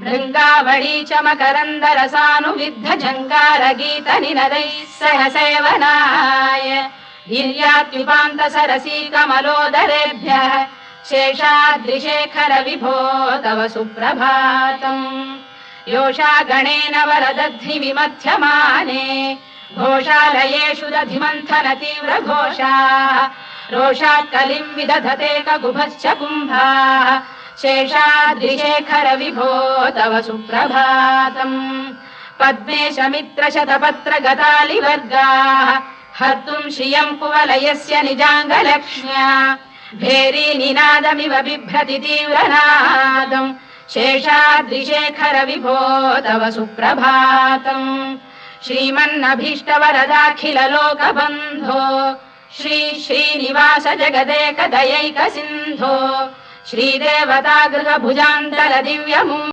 भृङ्गावळी च मकरन्दरसानुविद्ध जङ्गारगीत निनदैः सह सेवनाय गिर्यात्युपान्त सरसी कमलोदरेभ्यः शेषाद्रिशेखर विभो तव सुप्रभातम् योषा गणेन वरदध्नि विमथ्यमाने घोषालयेषु दधिमन्थन तीव्र घोषाः रोषात् कलिं विदधते ककुभश्च कुम्भाः शेषाद्रिशेखर विभो तव सुप्रभातम् पद्मेश मित्र शतपत्र गतालिवर्गाः हर्तुं श्रियं कुवलयस्य निजाङ्गलक्ष्म्या भेरी निनादमिव बिभ्रति तीव्रनादम् शेषाद्रिशेखर विभो तव सुप्रभातम् श्रीमन्नभीष्टवरदाखिल लोकबन्धो श्री श्रीनिवास जगदेक दयैक सिन्धो श्रीदेवता गृह भुजान्तल दिव्यमू